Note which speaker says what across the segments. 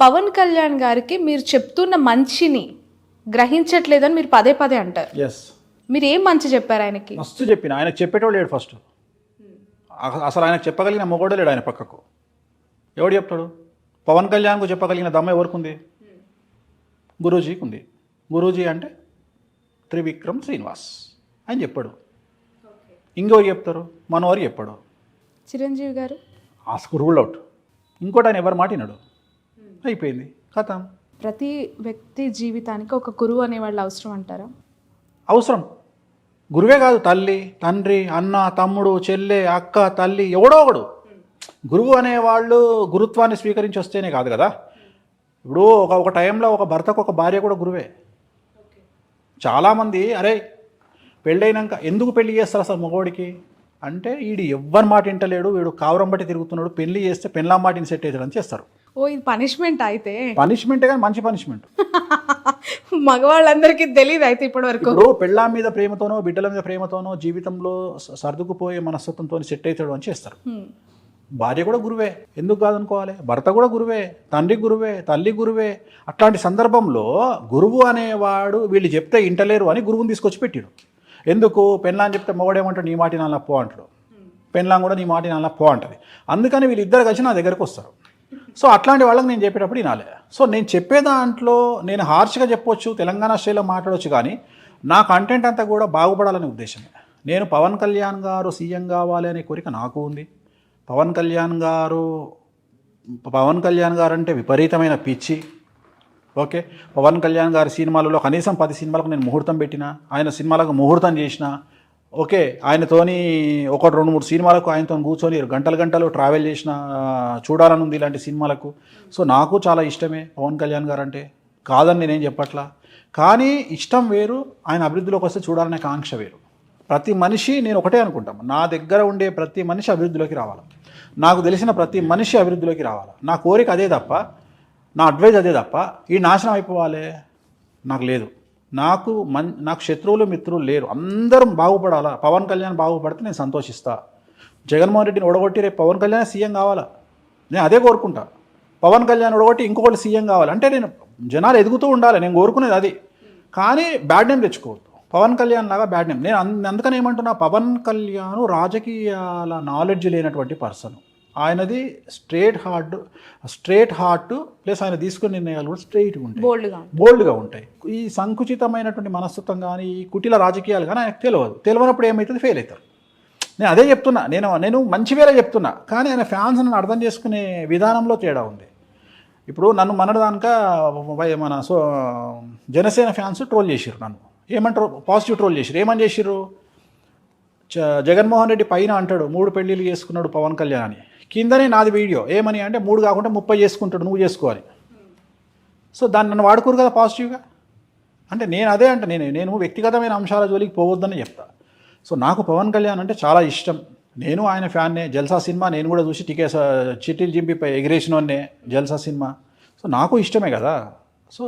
Speaker 1: పవన్ కళ్యాణ్ గారికి మీరు చెప్తున్న మంచిని గ్రహించట్లేదని మీరు పదే పదే అంటారు.
Speaker 2: ఎస్,
Speaker 1: మీరు ఏం మంచి చెప్పారు ఆయనకి?
Speaker 2: మస్తు చెప్పిన. ఆయనకు చెప్పేటోడు లేడు ఫస్ట్. అసలు ఆయనకు చెప్పగలిగిన మొగోడే లేడు ఆయన పక్కకు. ఎవడు చెప్తాడు? పవన్ కళ్యాణ్కు చెప్పగలిగిన దమ్మ ఎవరికి ఉంది? గురూజీకి ఉంది. గురూజీ అంటే త్రివిక్రమ్ శ్రీనివాస్ అని చెప్పాడు. ఇంకెవరు చెప్తారు? మనోహర్ చెప్పాడు.
Speaker 1: చిరంజీవి గారు
Speaker 2: ఆస్కు రూల్ అవుట్. ఇంకోటి ఆయన ఎవరు మాటినాడు, అయిపోయింది, కథ.
Speaker 1: ప్రతి వ్యక్తి జీవితానికి ఒక గురువు అనేవాళ్ళు అవసరం అంటారా?
Speaker 2: అవసరం. గురువే కాదు, తల్లి, తండ్రి, అన్న, తమ్ముడు, చెల్లె, అక్క, తల్లి, ఎవడో ఒకడు. గురువు అనేవాళ్ళు గురుత్వాన్ని స్వీకరించి వస్తేనే కాదు కదా. ఇప్పుడు ఒక టైంలో ఒక భర్తకు ఒక భార్య కూడా గురువే. చాలామంది అరే పెళ్ళైనాక ఎందుకు పెళ్లి చేస్తారు అసలు మగవాడికి అంటే, వీడు ఎవ్వరి మాట వింటలేడు, వీడు కావరం బట్టి తిరుగుతున్నాడు, పెళ్లి చేస్తే పెళ్ళాం మాటిని సెట్ అవుతాడని చేస్తారు.
Speaker 1: ఓ, ఇది పనిష్మెంట్ అయితే?
Speaker 2: పనిష్మెంటే కానీ మంచి పనిష్మెంట్.
Speaker 1: మగవాళ్ళందరికీ తెలియదు అయితే ఇప్పటి వరకు.
Speaker 2: ఇప్పుడు పెళ్ళాం మీద ప్రేమతోనో, బిడ్డల మీద ప్రేమతోనో, జీవితంలో సర్దుకుపోయే మనస్తత్వంతో సెట్ అవుతాడు అని చేస్తారు. భార్య కూడా గురువే, ఎందుకు కాదనుకోవాలి? భర్త కూడా గురువే, తండ్రి గురువే, తల్లి గురువే. అట్లాంటి సందర్భంలో గురువు అనేవాడు వీళ్ళు చెప్తే ఇంటలేరు అని గురువుని తీసుకొచ్చి పెట్టాడు. ఎందుకు? పెళ్ళాన్ని చెప్తే మొగడేమంటాడు, నీ మాటి నాన్న పో అంటాడు. పెళ్ళాం కూడా నీ మాటి నాన్న పో అంటది. అందుకని వీళ్ళిద్దరు కలిసి నా దగ్గరకు వస్తారు. సో అట్లాంటి వాళ్ళకి నేను చెప్పేటప్పుడు వినాలి. సో నేను చెప్పే దాంట్లో నేను హార్ష్గా చెప్పొచ్చు, తెలంగాణ స్టైల్లో మాట్లాడవచ్చు, కానీ నా కంటెంట్ అంతా కూడా బాగుపడాలనే ఉద్దేశమే. నేను పవన్ కళ్యాణ్ గారు సీఎం కావాలి అనే కోరిక నాకు ఉంది. పవన్ కళ్యాణ్ గారు అంటే విపరీతమైన పిచ్చి. ఓకే, పవన్ కళ్యాణ్ గారి సినిమాలలో కనీసం 10 సినిమాలకు నేను ముహూర్తం పెట్టిన, ఆయన సినిమాలకు ముహూర్తం చేసిన. ఓకే, ఆయనతోని 1-2-3 సినిమాలకు ఆయనతో కూర్చొని గంటలు ట్రావెల్ చేసిన, చూడాలని ఉంది ఇలాంటి సినిమాలకు. సో నాకు చాలా ఇష్టమే పవన్ కళ్యాణ్ గారు అంటే, కాదని నేనేం చెప్పట్లా. కానీ ఇష్టం వేరు, ఆయన అభివృద్ధిలోకి వస్తే చూడాలనే కాంక్ష వేరు. ప్రతి మనిషి, నేను ఒకటే అనుకుంటాను, నా దగ్గర ఉండే ప్రతి మనిషి అభివృద్ధిలోకి రావాలి, నాకు తెలిసిన ప్రతి మనిషి అభివృద్ధిలోకి రావాలి. నా కోరిక అదే తప్ప, నా అడ్వైజ్ అదే తప్ప ఈ నాశనం అయిపోవాలి నాకు లేదు. నాకు శత్రువులు మిత్రులు లేరు, అందరం బాగుపడాలా. పవన్ కళ్యాణ్ బాగుపడితే నేను సంతోషిస్తా. జగన్మోహన్ రెడ్డిని ఓడగొట్టి రేపు పవన్ కళ్యాణ్ సీఎం కావాలా, నేను అదే కోరుకుంటా. పవన్ కళ్యాణ్ ఓడగొట్టి ఇంకొకటి సీఎం కావాలి అంటే, నేను జనాలు ఎదుగుతూ ఉండాలి, నేను కోరుకునేది అది. కానీ బ్యాడ్ నేమ్ తెచ్చుకోవద్దు, పవన్ కళ్యాణ్ లాగా బ్యాడ్ నేమ్. నేను అందుకని ఏమంటున్నా, పవన్ కళ్యాణ్ రాజకీయాల నాలెడ్జ్ లేనటువంటి పర్సన్. ఆయనది స్ట్రేట్ హార్ట్ ప్లస్ ఆయన తీసుకునే నిర్ణయాలు కూడా స్ట్రైట్గా ఉంటాయి, బోల్డ్గా ఉంటాయి. ఈ సంకుచితమైనటువంటి మనస్తత్వం కానీ, ఈ కుటిల రాజకీయాలు కానీ ఆయనకు తెలియనప్పుడు ఏమవుతుంది, ఫెయిల్ అవుతారు. నేను అదే చెప్తున్నా, నేను మంచి వేరే చెప్తున్నా, కానీ ఆయన ఫ్యాన్స్ నన్ను అర్థం చేసుకునే విధానంలో తేడా ఉంది. ఇప్పుడు నన్ను మనదానిక మన జనసేన ఫ్యాన్స్ ట్రోల్ చేసిర్రు, నన్ను ఏమంటారు, పాజిటివ్ ట్రోల్ చేసిర్రు. ఏమని చేసిర్రు? జగన్మోహన్ రెడ్డి పైన అంటాడు 3 పెళ్ళిళ్ళు చేసుకున్నాడు పవన్ కళ్యాణ్ అని, కిందనే నాది వీడియో ఏమని అంటే 3 కాకుండా 30 చేసుకుంటాడు, నువ్వు చేసుకోవాలి. సో దాన్ని నన్ను వాడుకోరు కదా పాజిటివ్గా. అంటే నేను అదే అంటే, నేను వ్యక్తిగతమైన అంశాల జోలికి పోవద్దని చెప్తా. సో నాకు పవన్ కళ్యాణ్ అంటే చాలా ఇష్టం, నేను ఆయన ఫ్యాన్నే. జల్సా సినిమా నేను కూడా చూసి చిట్టీలు చింపిపై ఎగిరేసినోన్నే జల్సా సినిమా. సో నాకు ఇష్టమే కదా. సో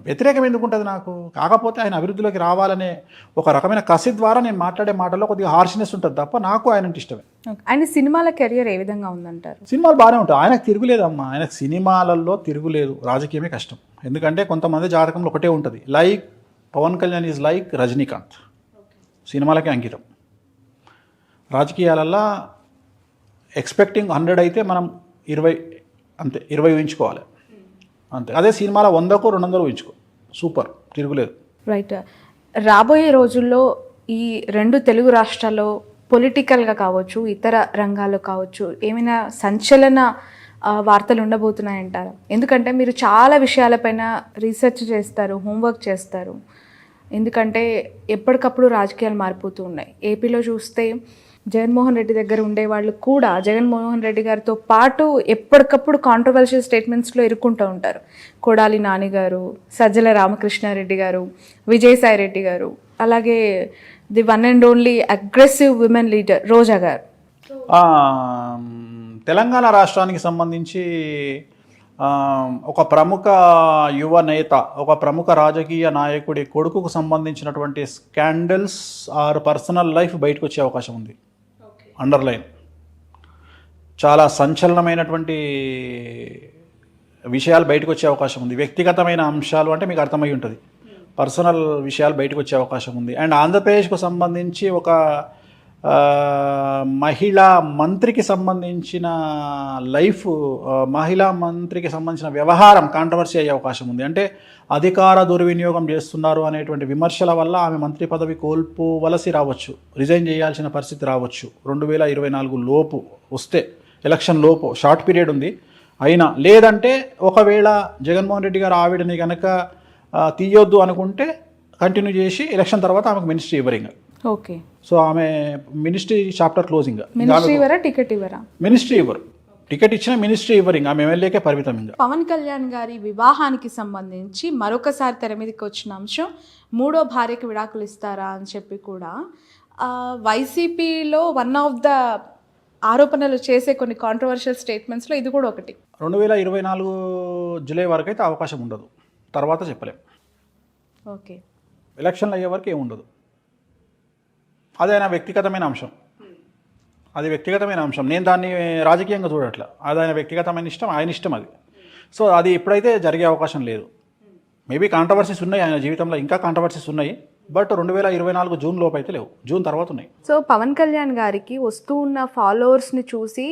Speaker 2: వ్యతిరేకం ఎందుకు ఉంటుంది నాకు? కాకపోతే ఆయన అభివృద్ధిలోకి రావాలనే ఒక రకమైన కసి ద్వారా నేను మాట్లాడే మాటల్లో కొద్దిగా హార్ష్నెస్ ఉంటుంది తప్ప నాకు ఆయన అంటే ఇష్టమే.
Speaker 1: ఆయన సినిమాల కెరియర్ ఏ విధంగా ఉందంటారు?
Speaker 2: సినిమాలు బాగానే ఉంటాయి, ఆయనకు తిరుగులేదమ్మా. ఆయనకు సినిమాలలో తిరుగులేదు, రాజకీయమే కష్టం. ఎందుకంటే కొంతమంది జాతకంలో ఒకటే ఉంటుంది, like Pawan Kalyan is like Rajinikanth, సినిమాలకే అంకితం. రాజకీయాలల్లో ఎక్స్పెక్టింగ్ 100 అయితే మనం 20 అంతే, 20 ఊహించుకోవాలి అంతే. అదే సినిమాలో 100కో 200 ఊహించుకో, సూపర్, తిరుగులేదు.
Speaker 1: రైట్. రాబోయే రోజుల్లో ఈ 2 తెలుగు రాష్ట్రాల్లో పొలిటికల్గా కావచ్చు, ఇతర రంగాల్లో కావచ్చు, ఏమైనా సంచలన వార్తలు ఉండబోతున్నాయంటారా? ఎందుకంటే మీరు చాలా విషయాలపైన రీసెర్చ్ చేస్తారు, హోంవర్క్ చేస్తారు. ఎందుకంటే ఎప్పటికప్పుడు రాజకీయాలు మారిపోతూ ఉన్నాయి. ఏపీలో చూస్తే జగన్మోహన్ రెడ్డి దగ్గర ఉండేవాళ్ళు కూడా జగన్మోహన్ రెడ్డి గారితో పాటు ఎప్పటికప్పుడు కాంట్రవర్షియల్ స్టేట్మెంట్స్లో ఇరుక్కుంటూ ఉంటారు. కొడాలి నాని గారు, సజ్జల రామకృష్ణారెడ్డి గారు, విజయసాయి రెడ్డి గారు, అలాగే the one and only aggressive women leader Roja garu.
Speaker 2: Telangana రాష్ట్రానికి సంబంధించి ఒక ప్రముఖ యువ నేత, ఒక ప్రముఖ రాజకీయ నాయకుడి కొడుకుకు సంబంధించినటువంటి స్కాండల్స్ ఆర్ పర్సనల్ లైఫ్ బయటకు వచ్చే అవకాశం ఉంది. అండర్లైన్, చాలా సంచలనమైనటువంటి విషయాలు బయటకు వచ్చే అవకాశం ఉంది. వ్యక్తిగతమైన అంశాలు అంటే మీకు అర్థమై ఉంటుంది, పర్సనల్ విషయాలు బయటకు వచ్చే అవకాశం ఉంది. అండ్ ఆంధ్రప్రదేశ్కు సంబంధించి ఒక మహిళా మంత్రికి సంబంధించిన మహిళా మంత్రికి సంబంధించిన వ్యవహారం కాంట్రవర్సీ అయ్యే అవకాశం ఉంది. అంటే అధికార దుర్వినియోగం చేస్తున్నారు అనేటువంటి విమర్శల వల్ల ఆమె మంత్రి పదవి కోల్పోవలసి రావచ్చు, రిజైన్ చేయాల్సిన పరిస్థితి రావచ్చు. 2024 లోపు వస్తే, ఎలక్షన్ లోపు, షార్ట్ పీరియడ్ ఉంది అయినా. లేదంటే ఒకవేళ జగన్మోహన్ రెడ్డి గారు ఆవిడని కనుక తీయొద్దు అనుకుంటే కంటిన్యూ చేసి ఎలక్షన్ తర్వాత ఆమెకు మినిస్ట్రీ ఇవ్వరింగ్.
Speaker 1: ఓకే.
Speaker 2: సో ఆమె మినిస్ట్రీ చాప్టర్ క్లోజింగ్.
Speaker 1: మినిస్ట్రీ ఇవ్వరా, టికెట్ ఇవ్వరా? మినిస్ట్రీ
Speaker 2: ఇవ్వరు. టికెట్ ఇచ్చిన మినిస్ట్రీ ఇవ్వరింగ్, ఆమె ఎమ్మెల్యేకే పరిమితం. ఇంకా
Speaker 1: పవన్ కళ్యాణ్ గారి వివాహానికి సంబంధించి మరొకసారి తెర మీదకి వచ్చిన అంశం, మూడో భార్యకి విడాకులు ఇస్తారా అని చెప్పి కూడా వైసీపీలో వన్ ఆఫ్ ద ఆరోపణలు చేసే కొన్ని కాంట్రవర్షియల్ స్టేట్మెంట్స్లో ఇది కూడా ఒకటి.
Speaker 2: 2024 జూలై వరకు అయితే అవకాశం ఉండదు, తర్వాత చెప్పలేం.
Speaker 1: ఓకే.
Speaker 2: ఎలక్షన్లు అయ్యే వరకు ఏముండదు. అది ఆయన వ్యక్తిగతమైన అంశం, అది వ్యక్తిగతమైన అంశం. నేను దాన్ని రాజకీయంగా చూడట్లా. అది ఆయన వ్యక్తిగతమైన ఇష్టం, ఆయన ఇష్టం అది. సో అది ఇప్పుడైతే జరిగే అవకాశం లేదు. మేబీ కాంట్రవర్సీస్ ఉన్నాయి ఆయన జీవితంలో, ఇంకా కాంట్రవర్సీస్ ఉన్నాయి. బట్ 2024 జూన్ లోపు అయితే లేవు, జూన్ తర్వాత ఉన్నాయి.
Speaker 1: సో పవన్ కళ్యాణ్ గారికి వస్తూ ఉన్న ఫాలోవర్స్ని చూసి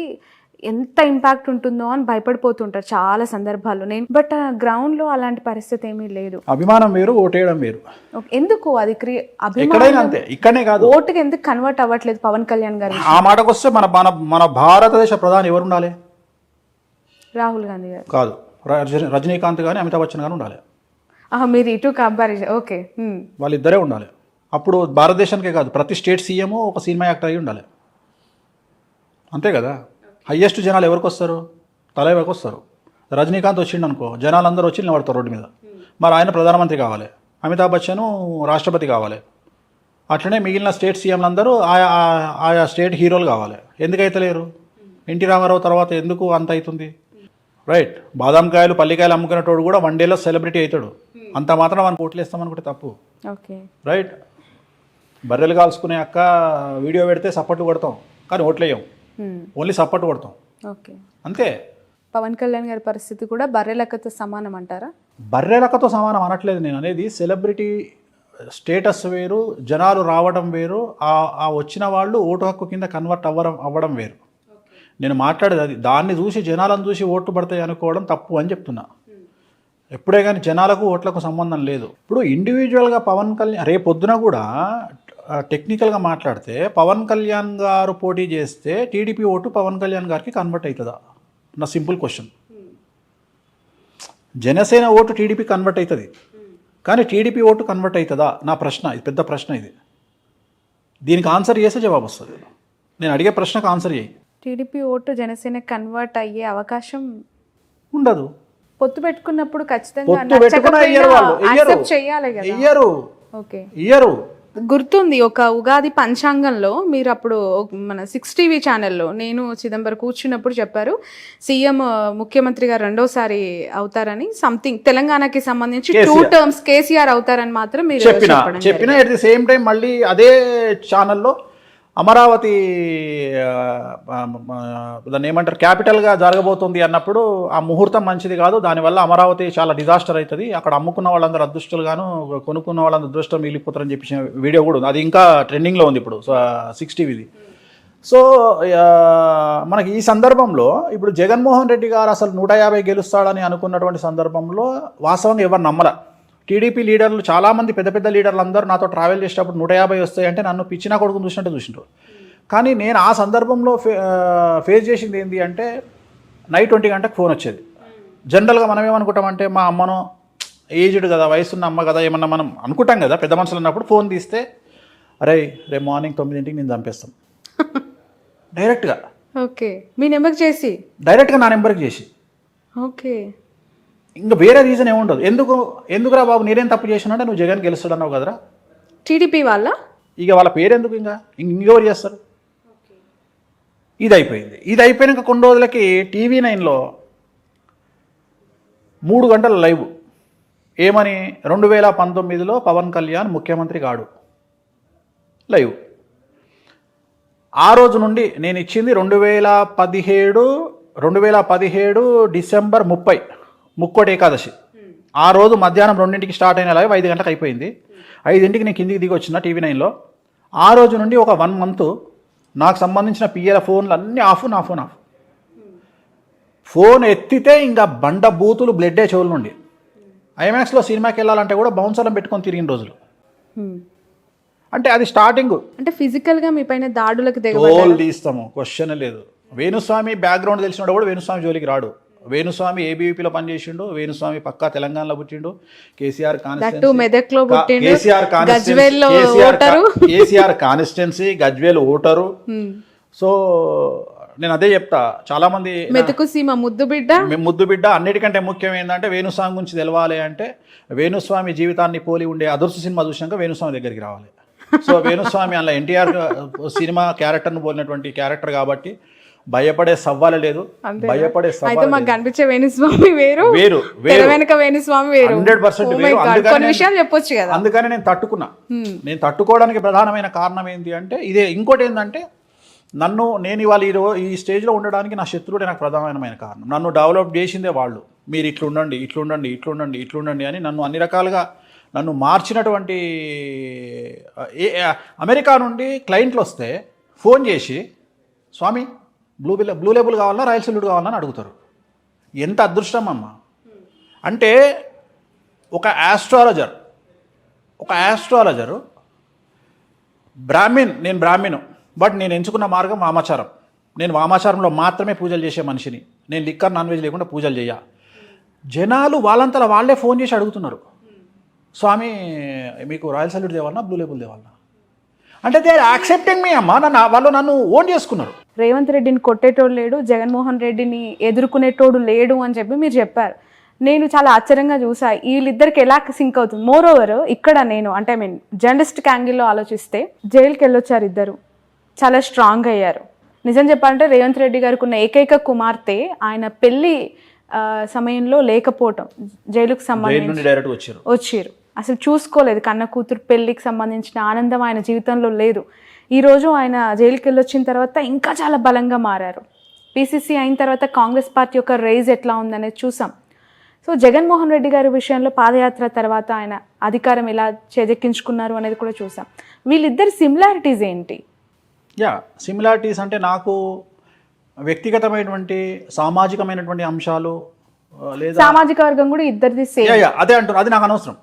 Speaker 1: ఎంత ఇంపాక్ట్ ఉంటుందో అని భయపడిపోతుంటారు చాలా సందర్భాల్లో. బట్ గ్రౌండ్లో అలాంటి పరిస్థితి ఏమీ లేదు.
Speaker 2: అభిమానం వేరు, ఓటేయడం వేరు.
Speaker 1: ఎందుకు అది
Speaker 2: ఎక్కడైనా అంతే, ఇక్కడనే కాదు.
Speaker 1: ఓటుకి ఎందుకు కన్వర్ట్ అవ్వట్లేదు పవన్ కళ్యాణ్ గారు?
Speaker 2: ఆ మాటకు వస్తే మన భారతదేశ ప్రధాని ఎవరు ఉండాలి?
Speaker 1: రాహుల్ గాంధీ గారు
Speaker 2: కాదు, రజనీకాంత్ కానీ అమితాబ్ బచ్చన్ కానీ ఉండాలి.
Speaker 1: మీరు ఇటు కంపారిజన్. ఓకే.
Speaker 2: వాళ్ళిద్దరే ఉండాలి. అప్పుడు భారతదేశానికే కాదు, ప్రతి స్టేట్ సీఎం ఒక సినిమా యాక్టర్ అయి ఉండాలి. అంతే కదా. హయ్యెస్ట్ జనాలు ఎవరికి వస్తారు? తలైవకి వస్తారు. రజనీకాంత్ వచ్చిండు అనుకో, జనాలందరూ వచ్చి నిలబడతారు రోడ్డు మీద. మరి ఆయన ప్రధానమంత్రి కావాలి, అమితాబ్ బచ్చన్ రాష్ట్రపతి కావాలి. అట్లనే మిగిలిన స్టేట్ సీఎంలందరూ ఆయా స్టేట్ హీరోలు కావాలి. ఎందుకైతే లేరు? ఎన్టీ రామారావు తర్వాత ఎందుకు అంత అవుతుంది? రైట్. బాదాంకాయలు పల్లికాయలు అమ్ముకునేటోడు కూడా 1 డేలో సెలబ్రిటీ అవుతాడు. అంత మాత్రం మనం ఓట్లు వేస్తామనుకుంటే తప్పు.
Speaker 1: ఓకే.
Speaker 2: రైట్. బర్రెలు కాల్చుకునే అక్క వీడియో పెడితే సపోర్ట్ కొడతాం, కానీ ఓట్లు వేయం, ఓన్లీ సపోర్ట్ కొడతాం.
Speaker 1: ఓకే.
Speaker 2: అంతే.
Speaker 1: పవన్ కళ్యాణ్ గారి పరిస్థితి కూడా బర్రెలక్కతో సమానం అంటారా?
Speaker 2: బర్రెలక్కతో సమానం అనట్లేదు నేను. అనేది సెలబ్రిటీ స్టేటస్ వేరు, జనాలు రావడం వేరు, ఆ వచ్చిన వాళ్ళు ఓటు హక్కు కింద కన్వర్ట్ అవ్వడం వేరు. నేను మాట్లాడేది అది. దాన్ని చూసి జనాలను చూసి ఓట్లు పడతాయి అనుకోవడం తప్పు అని చెప్తున్నా. ఎప్పుడే కానీ జనాలకు ఓట్లకు సంబంధం లేదు. ఇప్పుడు ఇండివిజువల్గా పవన్ కళ్యాణ్ రేపొద్దున కూడా టెక్నికల్గా మాట్లాడితే పవన్ కళ్యాణ్ గారు పోటీ చేస్తే టీడీపీ ఓటు పవన్ కళ్యాణ్ గారికి కన్వర్ట్ అవుతుందా? నా simple question. Janasena vote TDP convert అవుతుంది, కానీ టీడీపీ ఓటు కన్వర్ట్ అవుతుందా? నా ప్రశ్న, ఇది పెద్ద ప్రశ్న. ఇది దీనికి ఆన్సర్ చేస్తే జవాబు వస్తుంది. నేను అడిగే ప్రశ్నకు ఆన్సర్ చేయి.
Speaker 1: టీడీపీ ఓటు జనసేన కన్వర్ట్ అయ్యే అవకాశం
Speaker 2: ఉండదు.
Speaker 1: పొత్తు పెట్టుకున్నప్పుడు ఖచ్చితంగా
Speaker 2: ఇయ్యరు.
Speaker 1: గుర్తుంది, ఒక ఉగాది పంచాంగంలో మీరు అప్పుడు మన 6 టీవీ ఛానల్లో నేను చిదంబరం కూర్చున్నప్పుడు చెప్పారు, సీఎం ముఖ్యమంత్రి గారు రెండోసారి అవుతారని. సంథింగ్ తెలంగాణకి సంబంధించి 2 టర్మ్స్ కేసీఆర్ అవుతారని మాత్రం మీరు
Speaker 2: చెప్పిన. ఎట్ ది సేమ్ టైం మళ్ళీ అదే ఛానల్లో అమరావతి దాన్ని ఏమంటారు, క్యాపిటల్గా జరగబోతుంది అన్నప్పుడు ఆ ముహూర్తం మంచిది కాదు, దానివల్ల అమరావతి చాలా డిజాస్టర్ అవుతుంది, అక్కడ అమ్ముకున్న వాళ్ళందరూ అదృష్టులుగాను కొనుక్కున్న వాళ్ళందరూ అదృష్టం మిగిలిపోతారని చెప్పేసిన వీడియో కూడా ఉంది. అది ఇంకా ట్రెండింగ్లో ఉంది ఇప్పుడు 6 టీవీది. సో మనకి ఈ సందర్భంలో ఇప్పుడు జగన్మోహన్ రెడ్డి గారు అసలు 150 గెలుస్తాడని అనుకున్నటువంటి సందర్భంలో వాస్తవంగా ఎవరు నమ్మల. టీడీపీ లీడర్లు చాలామంది, పెద్ద పెద్ద లీడర్లు అందరూ నాతో ట్రావెల్ చేసేటప్పుడు 150 వస్తాయంటే నన్ను పిచ్చినా కొడుకుని చూసినట్టు చూసిండ్రు. కానీ నేను ఆ సందర్భంలో ఫేస్ చేసింది ఏంటి అంటే, నైట్ 20 గంటలకు ఫోన్ వచ్చేది. జనరల్గా మనం ఏమనుకుంటామంటే, మా అమ్మను ఏజ్డ్ కదా, వయసున్న అమ్మ కదా, ఏమన్నా మనం అనుకుంటాం కదా పెద్ద మనుషులు అన్నప్పుడు. ఫోన్ తీస్తే, అరే రేపు మార్నింగ్ 9ంటికి నేను చంపేస్తాం డైరెక్ట్గా.
Speaker 1: ఓకే. మీ నెంబర్కి చేసి
Speaker 2: డైరెక్ట్గా నా నెంబర్కి చేసి.
Speaker 1: ఓకే.
Speaker 2: ఇంకా వేరే రీజన్ ఏముండదు. ఎందుకురా బాబు నేనేం తప్పు చేసినా, నువ్వు జగన్ గెలుస్తాడు అన్నావు కదరా.
Speaker 1: టీడీపీ వాళ్ళ
Speaker 2: ఇక వాళ్ళ పేరు ఎందుకు, ఇంకెవరు చేస్తారు? ఇది అయిపోయింది. ఇది అయిపోయినాక కొన్ని రోజులకి TV9లో 3 గంటల లైవ్ ఏమని, 2019లో పవన్ కళ్యాణ్ ముఖ్యమంత్రి కాడు లైవ్. ఆ రోజు నుండి నేను ఇచ్చింది 2017 డిసెంబర్ 30 ముక్కోటి ఏకాదశి. ఆ రోజు మధ్యాహ్నం 2ంటికి స్టార్ట్ అయిన లైవ్ 5 గంటలకు అయిపోయింది. 5ంటికి నేను కిందికి దిగి వచ్చిన టీవీ 9లో. ఆ రోజు నుండి ఒక 1 మంత్ నాకు సంబంధించిన పిఏల ఫోన్లు అన్నీ ఆఫ్, నా ఫోన్ ఆఫ్. ఫోన్ ఎత్తితే ఇంకా బండ బూతులు బ్లడ్డే చెవుల నుండి. ఐమాక్స్లో సినిమాకి వెళ్ళాలంటే కూడా బౌన్సర్లను పెట్టుకొని తిరిగిన రోజులు. అంటే అది స్టార్టింగ్.
Speaker 1: అంటే ఫిజికల్గా మీ పైన దాడులకు
Speaker 2: తోలు తీస్తాము, క్వశ్చన్ లేదు. వేణుస్వామి బ్యాక్గ్రౌండ్ తెలిసినోడు కూడా వేణుస్వామి జోలికి రాడు. వేణుస్వామి ఏబీవీపీలో పనిచేసిండు. వేణుస్వామి పక్కా తెలంగాణలో పుట్టిండు. KCR constituency, Gajwel voter. So నేను అదే చెప్తా, చాలా మంది ముద్దు బిడ్డ. అన్నిటికంటే ముఖ్యం ఏంటంటే వేణుస్వామి గురించి తెలవాలి అంటే వేణుస్వామి జీవితాన్ని పోలి ఉండే అదర్శ సినిమా చూసినాక వేణుస్వామి దగ్గరికి రావాలి. సో వేణుస్వామి అలా ఎన్టీఆర్ సినిమా క్యారెక్టర్ను పోలినటువంటి క్యారెక్టర్ కాబట్టి భయపడే సవాలు లేదు. భయపడే సవాలు
Speaker 1: మాకు కనిపించే వేణుస్వామి వేరు,
Speaker 2: 100% వేరు.
Speaker 1: చెప్పొచ్చు కదా.
Speaker 2: అందుకని నేను తట్టుకున్నా. నేను తట్టుకోవడానికి ప్రధానమైన కారణం ఏంటి అంటే ఇదే. ఇంకోటి ఏంటంటే నేను ఇవాళ ఈ స్టేజ్లో ఉండడానికి నా శత్రువుడే నాకు ప్రధానమైన కారణం. నన్ను డెవలప్ చేసిందే వాళ్ళు. మీరు ఇట్లుండండి అని నన్ను అన్ని రకాలుగా నన్ను మార్చినటువంటి అమెరికా నుండి క్లయింట్లు వస్తే ఫోన్ చేసి స్వామి బ్లూ లేబుల్ కావాలన్నా, రాయల్ సెల్యూట్ కావాలని అడుగుతారు. ఎంత అదృష్టం అమ్మ. అంటే ఒక ఆస్ట్రాలజరు నేను బ్రాహ్మణు, బట్ నేను ఎంచుకున్న మార్గం వామాచారం. నేను వామాచారంలో మాత్రమే పూజలు చేసే మనిషిని. నేను లిక్కర్ నాన్ వెజ్ లేకుండా పూజలు చేయ. జనాలు వాళ్ళంతలా వాళ్ళే ఫోన్ చేసి అడుగుతున్నారు, స్వామి మీకు రాయల్ సెల్యూట్ తేవాలన్నా, బ్లూ లేబుల్ తేవాలన్నా. అంటే దే ఆర్ యాక్సెప్టింగ్ మీ అమ్మ. వాళ్ళు నన్ను ఓన్ చేసుకున్నారు.
Speaker 1: రేవంత్ రెడ్డిని కొట్టేటోడు లేడు, జగన్మోహన్ రెడ్డిని ఎదుర్కొనేటోడు లేడు అని చెప్పి మీరు చెప్పారు. నేను చాలా ఆశ్చర్యంగా చూసా వీళ్ళిద్దరికి ఎలా సింక్ అవుతుంది. మోర్ ఓవర్ ఇక్కడ నేను అంటే జర్నలిస్టిక్ యాంగిల్లో ఆలోచిస్తే జైలుకి వెళ్ళొచ్చారు ఇద్దరు, చాలా స్ట్రాంగ్ అయ్యారు. నిజం చెప్పాలంటే రేవంత్ రెడ్డి గారికి ఉన్న ఏకైక కుమార్తె ఆయన పెళ్లి సమయంలో లేకపోవటం, జైలుకు సంబంధించి వచ్చారు. అసలు చూసుకోలేదు. కన్న కూతురు పెళ్లికి సంబంధించిన ఆనందం ఆయన జీవితంలో లేదు. ఈరోజు ఆయన జైలుకి వెళ్ళొచ్చిన తర్వాత ఇంకా చాలా బలంగా మారారు. పీసీసీ అయిన తర్వాత కాంగ్రెస్ పార్టీ యొక్క రైజ్ ఎట్లా ఉందనేది చూసాం. సో జగన్మోహన్ రెడ్డి గారి విషయంలో పాదయాత్ర తర్వాత ఆయన అధికారం ఎలా చేజెక్కించుకున్నారు అనేది కూడా చూసాం. వీళ్ళిద్దరి సిమిలారిటీస్ ఏంటి?
Speaker 2: సిమిలారిటీస్ అంటే నాకు వ్యక్తిగతమైనటువంటి సామాజికమైనటువంటి అంశాలు లేదా
Speaker 1: సామాజిక వర్గం కూడా ఇద్దరిది సేమ్.
Speaker 2: అదే అంటున్నారు. అది నాకు అనవసరం.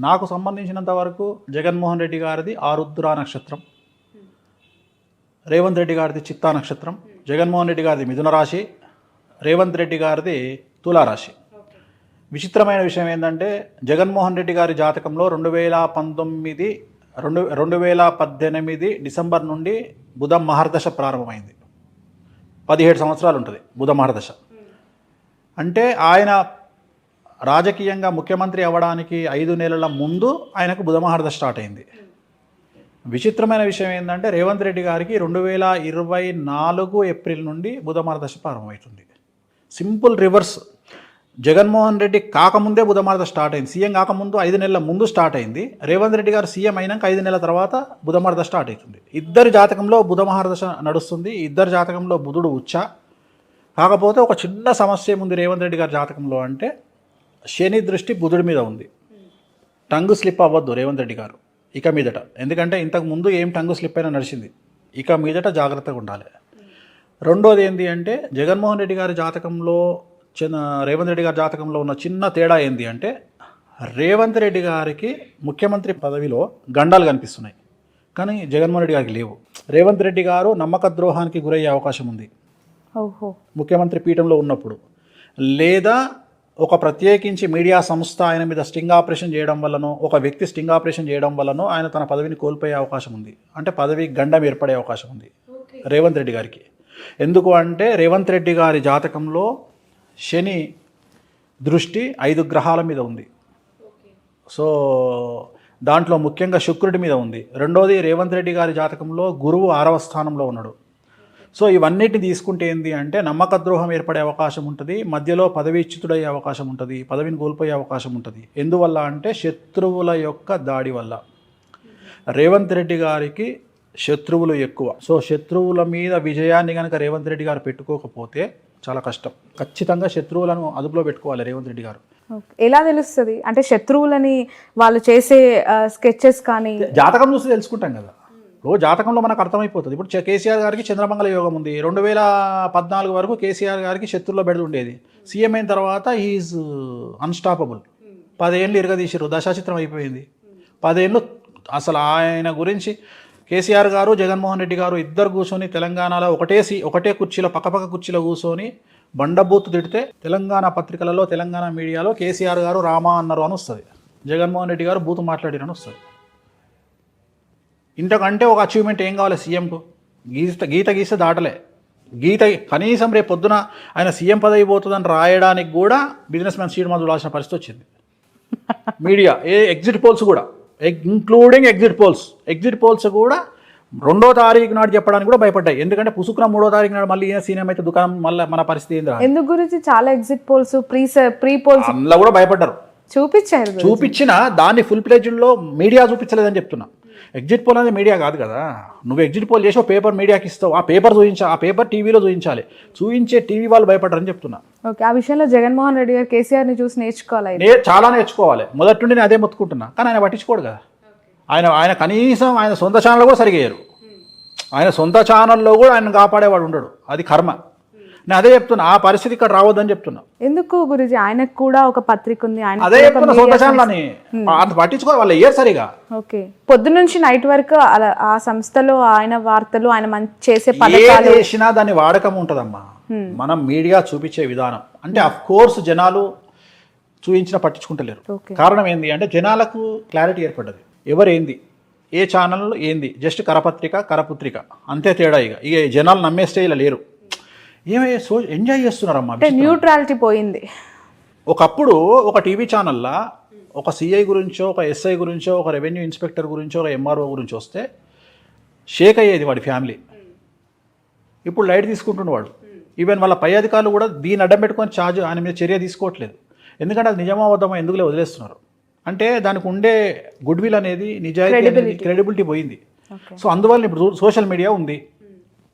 Speaker 2: నాకు సంబంధించినంత వరకు జగన్మోహన్ రెడ్డి గారిది ఆరుద్ర నక్షత్రం, రేవంత్ రెడ్డి గారిది చిత్తా నక్షత్రం. జగన్మోహన్ రెడ్డి గారిది మిథున రాశి, రేవంత్ రెడ్డి గారిది తులారాశి. విచిత్రమైన విషయం ఏంటంటే జగన్మోహన్ రెడ్డి గారి జాతకంలో 2018 డిసెంబర్ నుండి బుధ మహర్దశ ప్రారంభమైంది. 17 సంవత్సరాలు ఉంటుంది బుధ మహర్దశ. అంటే ఆయన రాజకీయంగా ముఖ్యమంత్రి అవ్వడానికి 5 నెలల ముందు ఆయనకు బుధ మహర్దశ స్టార్ట్ అయింది. విచిత్రమైన విషయం ఏంటంటే రేవంత్ రెడ్డి గారికి 2024 ఏప్రిల్ నుండి బుధ మహర్దశ ప్రారంభమవుతుంది. Simple reverse. జగన్మోహన్ రెడ్డి కాకముందే బుధ మహర్దశ స్టార్ట్ అయింది. సీఎం కాకముందు 5 నెలల ముందు స్టార్ట్ అయింది. రేవంత్ రెడ్డి గారు సీఎం అయినాక 5 నెలల తర్వాత బుధ మహర్దశ స్టార్ట్ అవుతుంది. ఇద్దరి జాతకంలో బుధ మహర్దశ నడుస్తుంది. ఇద్దరి జాతకంలో బుధుడు ఉచ్చ. కాకపోతే ఒక చిన్న సమస్య ఉంది రేవంత్ రెడ్డి గారి జాతకంలో. అంటే శని దృష్టి బుధుడి మీద ఉంది. టంగు స్లిప్ అవ్వద్దు రేవంత్ రెడ్డి గారు ఇక మీదట. ఎందుకంటే ఇంతకు ముందు ఏం టంగు స్లిప్ అయినా నడిచింది. ఇక మీదట జాగ్రత్తగా ఉండాలి. రెండోది ఏంటి అంటే జగన్మోహన్ రెడ్డి గారి జాతకంలో రేవంత్ రెడ్డి గారి జాతకంలో ఉన్న చిన్న తేడా ఏంటి అంటే రేవంత్ రెడ్డి గారికి ముఖ్యమంత్రి పదవిలో గండాలు కనిపిస్తున్నాయి, కానీ జగన్మోహన్ రెడ్డి గారికి లేవు. రేవంత్ రెడ్డి గారు నమ్మక ద్రోహానికి గురయ్యే అవకాశం ఉంది ముఖ్యమంత్రి పీఠంలో ఉన్నప్పుడు. లేదా ఒక ప్రత్యేకించి మీడియా సంస్థ ఆయన మీద స్టింగ్ ఆపరేషన్ చేయడం వల్లనో, ఒక వ్యక్తి స్టింగ్ ఆపరేషన్ చేయడం వల్లనో ఆయన తన పదవిని కోల్పోయే అవకాశం ఉంది. అంటే పదవి గండం ఏర్పడే అవకాశం ఉంది రేవంత్ రెడ్డి గారికి. ఎందుకు అంటే రేవంత్ రెడ్డి గారి జాతకంలో శని దృష్టి 5 గ్రహాల మీద ఉంది. సో దాంట్లో ముఖ్యంగా శుక్రుడి మీద ఉంది. రెండోది రేవంత్ రెడ్డి గారి జాతకంలో గురువు 6వ స్థానంలో ఉన్నాడు. సో ఇవన్నిటిని తీసుకుంటే ఏంటి అంటే నమ్మక ద్రోహం ఏర్పడే అవకాశం ఉంటుంది, మధ్యలో పదవీచ్యుతుడయ్యే అవకాశం ఉంటుంది, పదవిని కోల్పోయే అవకాశం ఉంటుంది. ఎందువల్ల అంటే శత్రువుల యొక్క దాడి వల్ల. రేవంత్ రెడ్డి గారికి శత్రువులు ఎక్కువ. సో శత్రువుల మీద విజయాన్ని కనుక రేవంత్ రెడ్డి గారు పెట్టుకోకపోతే చాలా కష్టం. ఖచ్చితంగా శత్రువులను అదుపులో పెట్టుకోవాలి రేవంత్ రెడ్డి గారు.
Speaker 1: ఎలా తెలుస్తుంది అంటే శత్రువులని వాళ్ళు చేసే స్కెచెస్ కానీ
Speaker 2: జాతకం చూస్తే తెలుసుకుంటాం కదా. రోజు జాతకంలో మనకు అర్థమైపోతుంది. ఇప్పుడు కేసీఆర్ గారికి చంద్రమంగళ యోగం ఉంది. 2014 వరకు కేసీఆర్ గారికి శత్రువుల బెడలు ఉండేది. సీఎం అయిన తర్వాత హీఈస్ అన్స్టాపబుల్. 10 ఏళ్ళు ఇరగదీశారు, దశాచిత్రం అయిపోయింది. 10 ఏళ్ళు అసలు ఆయన గురించి కేసీఆర్ గారు జగన్మోహన్ రెడ్డి గారు ఇద్దరు కూర్చొని తెలంగాణలో ఒకటే కుర్చీలో పక్కపక్క కుర్చీలో కూర్చొని బండబూతు తిడితే తెలంగాణ పత్రికలలో తెలంగాణ మీడియాలో కేసీఆర్ గారు రామా అన్నారు అని వస్తుంది, జగన్మోహన్ రెడ్డి గారు బూతు మాట్లాడిరని వస్తుంది. ఇంతకంటే ఒక అచీవ్మెంట్ ఏం కావాలి సీఎంకు? గీత గీస్తే దాటలే. గీత కనీసం రేపు పొద్దున ఆయన సీఎం పదవి పోతుందని రాయడానికి కూడా బిజినెస్ మ్యాన్ సీడ్ మందు చూడాల్సిన పరిస్థితి వచ్చింది. మీడియా ఎగ్జిట్ పోల్స్ కూడా ఇంక్లూడింగ్ ఎగ్జిట్ పోల్స్ కూడా 2వ తారీఖు నాడు చెప్పడానికి కూడా భయపడ్డాయి. ఎందుకంటే పుసుకున్న 3వ తారీఖు నాడు మళ్ళీ సీఎం అయితే దుకాణం మళ్ళీ మన పరిస్థితి ఏంది?
Speaker 1: ఎందుకు గురించి చాలా ఎగ్జిట్ పోల్స్ ప్రీ పోల్స్
Speaker 2: అందులో కూడా భయపడ్డారు. చూపించిన దాన్ని ఫుల్ ప్లేజ్లో మీడియా చూపించలేదని చెప్తున్నా. ఎగ్జిట్ పోల్ అనేది మీడియా కాదు కదా. నువ్వు ఎగ్జిట్ పోల్ చేసి పేపర్ మీడియాకి ఇస్తావు, ఆ పేపర్ టీవీలో చూపించే టీవీ వాళ్ళు భయపడ్డారని చెప్తున్నా.
Speaker 1: ఓకే, ఆ విషయంలో జగన్మోహన్ రెడ్డి గారు కేసీఆర్ని చూసి నేర్చుకోవాలి.
Speaker 2: చాలా నేర్చుకోవాలి. మొదటి నుండి నేను అదే మొత్తుకుంటున్నా. కానీ ఆయన పట్టించుకోడు కదా. ఆయన కనీసం ఆయన సొంత ఛానల్ కూడా సరిగేయరు. ఆయన సొంత ఛానల్లో కూడా ఆయన కాపాడేవాడు ఉండడు. అది కర్మ. నేను అదే చెప్తున్నా, ఆ పరిస్థితి ఇక్కడ రావద్దని చెప్తున్నా.
Speaker 1: ఎందుకు గురుజీ? ఆయనకు కూడా ఒక పత్రిక ఉంది.
Speaker 2: అదే చెప్తున్నా, సొంత ఛానల్ అని అంత పట్టించుకోవాలి. వాళ్ళు ఏర్ సరిగా.
Speaker 1: ఓకే, పొద్దున్న నుంచి నైట్ వరకు అలా ఆ సంస్థలో ఆయన వార్తలు, ఆయన చేసే పథకాలు
Speaker 2: చేసినా దాని వాడకం ఉంటుందమ్మా. మనం మీడియా చూపించే విధానం అంటే అఫ్ కోర్స్ జనాలు చూపించినా పట్టించుకుంటలేరు. కారణం ఏంది అంటే జనాలకు క్లారిటీ ఏర్పడ్డది. ఎవరేంది, ఏ ఛానల్ ఏంది, జస్ట్ కరపుత్రిక అంతే తేడా. ఇక జనాలు నమ్మే స్టేజ్లో లేరు. ఎంజాయ్ చేస్తున్నారమ్మా.
Speaker 1: న్యూట్రాలిటీ పోయింది.
Speaker 2: ఒకప్పుడు ఒక టీవీ ఛానల్లో ఒక సిఐ గురించో, ఒక ఎస్ఐ గురించో, ఒక రెవెన్యూ ఇన్స్పెక్టర్ గురించో, ఒక ఎంఆర్ఓ గురించి వస్తే షేక్ అయ్యేది వాడి ఫ్యామిలీ. ఇప్పుడు లైట్ తీసుకుంటున్నవాడు. ఈవెన్ వాళ్ళ పై అధికారులు కూడా దీన్ని అడ్డం పెట్టుకొని ఆయన మీద చర్య తీసుకోవట్లేదు. ఎందుకంటే అది నిజమా అబద్ధమా ఎందుకులే వదిలేస్తున్నారు. అంటే దానికి ఉండే గుడ్ విల్ అనేది, నిజాయితీ అనేది, క్రెడిబిలిటీ పోయింది. సో అందువల్ల ఇప్పుడు సోషల్ మీడియా ఉంది.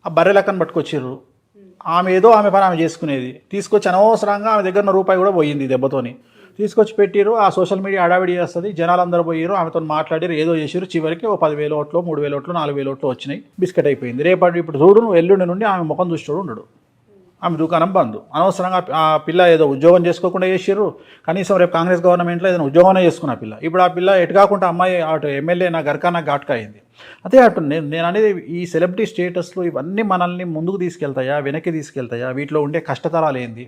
Speaker 2: ఆ బర్రె లెక్కను పట్టుకొచ్చారు. ఆమె పని ఆమె చేసుకునేది తీసుకొచ్చి అనవసరంగా ఆమె దగ్గర రూపాయి కూడా పోయింది దెబ్బతోని తీసుకొచ్చి పెట్టిరు. ఆ సోషల్ మీడియా అడావిడి చేస్తుంది. జనాలు అందరూ పోయారు, ఆమెతో మాట్లాడారు, ఏదో చేసారు. చివరికి 10,000 ఓట్లు, 3,000 ఓట్లు, 4,000 ఓట్లు వచ్చినాయి. బిస్కెట్ అయిపోయింది. ఇప్పుడు చూడు, నువ్వు ఎల్లుండి నుండి ఆమె ముఖం చూస్తాడు ఉండడు. ఆమె దుకాణం బంద్. అనవసరంగా ఆ పిల్ల ఏదో ఉద్యోగం చేసుకోకుండా చేసారు. కనీసం రేపు కాంగ్రెస్ గవర్నమెంట్లో ఏదైనా ఉద్యోగమే చేసుకున్న పిల్ల. ఇప్పుడు ఆ పిల్ల ఎటు కాకుండా అమ్మాయి అటు ఎమ్మెల్యే నా గర్కా నాకు ఘాట్కా అయింది. అదే అటు నేను అనేది ఈ సెలబ్రిటీ స్టేటస్లు ఇవన్నీ మనల్ని ముందుకు తీసుకెళ్తాయా, వెనక్కి తీసుకెళ్తాయా, వీటిలో ఉండే కష్టతరాలు ఏంది,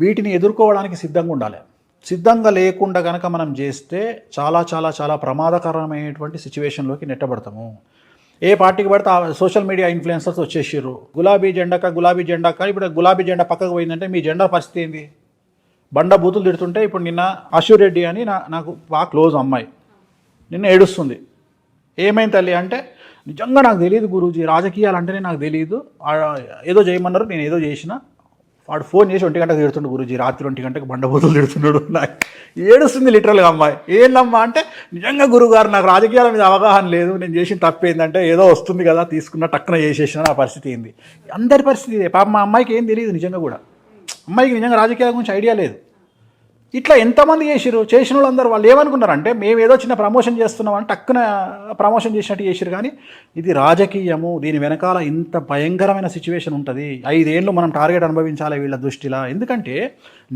Speaker 2: వీటిని ఎదుర్కోవడానికి సిద్ధంగా ఉండాలి. సిద్ధంగా లేకుండా కనుక మనం చేస్తే చాలా చాలా చాలా ప్రమాదకరమైనటువంటి సిచ్యువేషన్లోకి నెట్టబడతాము. ఏ పార్టీకి పడితే ఆ సోషల్ మీడియా ఇన్ఫ్లుయెన్సర్స్ వచ్చేసారు. గులాబీ జెండా ఇప్పుడు గులాబీ జెండా పక్కకు పోయిందంటే మీ జెండా పరిస్థితి ఏంది? బండ బూతులు తిడుతుంటే ఇప్పుడు నిన్న అశూర్ రెడ్డి అని నాకు బాగా క్లోజ్ అమ్మాయి నిన్న ఏడుస్తుంది. ఏమైంది తల్లి అంటే, నిజంగా నాకు తెలియదు గురూజీ, రాజకీయాలు అంటేనే నాకు తెలియదు, ఏదో చేయమన్నారు, నేను ఏదో చేసిన. వాడు ఫోన్ చేసి 1 గంటకు తిడుతుండు గురూజీ, రాత్రి 1 గంటకు బండబూతులు తిడుతున్నాడు. నాకు ఏడుస్తుంది లిటరల్గా అమ్మాయి. ఏందమ్మా అంటే, నిజంగా గురుగారు నాకు రాజకీయాల మీద అవగాహన లేదు, నేను చేసిన తప్పేందంటే ఏదో వస్తుంది కదా తీసుకున్న టక్కున చేసేసిన. నా పరిస్థితి ఏంది? అందరి పరిస్థితి పాప. మా అమ్మాయికి ఏం తెలియదు నిజంగా కూడా. అమ్మాయికి నిజంగా రాజకీయాల గురించి ఐడియా లేదు. ఇట్లా ఎంతమంది చేసిన వాళ్ళందరూ వాళ్ళు ఏమనుకున్నారంటే, మేము ఏదో చిన్న ప్రమోషన్ చేస్తున్నామని టక్కున ప్రమోషన్ చేసినట్టు చేసిరు. కానీ ఇది రాజకీయము, దీని వెనకాల ఇంత భయంకరమైన సిచ్యువేషన్ ఉంటుంది. 5 ఏళ్ళు మనం టార్గెట్ అనుభవించాలి వీళ్ళ దృష్టిలా. ఎందుకంటే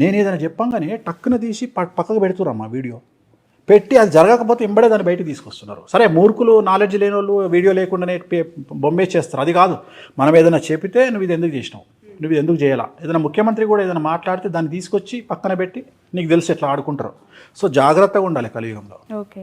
Speaker 2: నేను ఏదైనా చెప్పంగానే టక్కున తీసి పక్కకు పెడుతురమ్మా వీడియో పెట్టి, అది జరగకపోతే ఎంబడే దాన్ని బయటకు తీసుకొస్తున్నారు. సరే, మూర్ఖులు, నాలెడ్జ్ లేని వాళ్ళు వీడియో లేకుండానే బొమ్మేసి చేస్తారు. అది కాదు. మనం ఏదైనా చెప్తే నువ్వు ఇది ఎందుకు చేసినావు, నువ్వు ఎందుకు చేయాలా, ఏదైనా ముఖ్యమంత్రి కూడా ఏదైనా మాట్లాడితే దాన్ని తీసుకొచ్చి పక్కన పెట్టి నీకు తెలిసి ఎట్లా ఆడుకుంటారు. సో జాగ్రత్తగా ఉండాలి కలియుగంలో.
Speaker 1: ఓకే.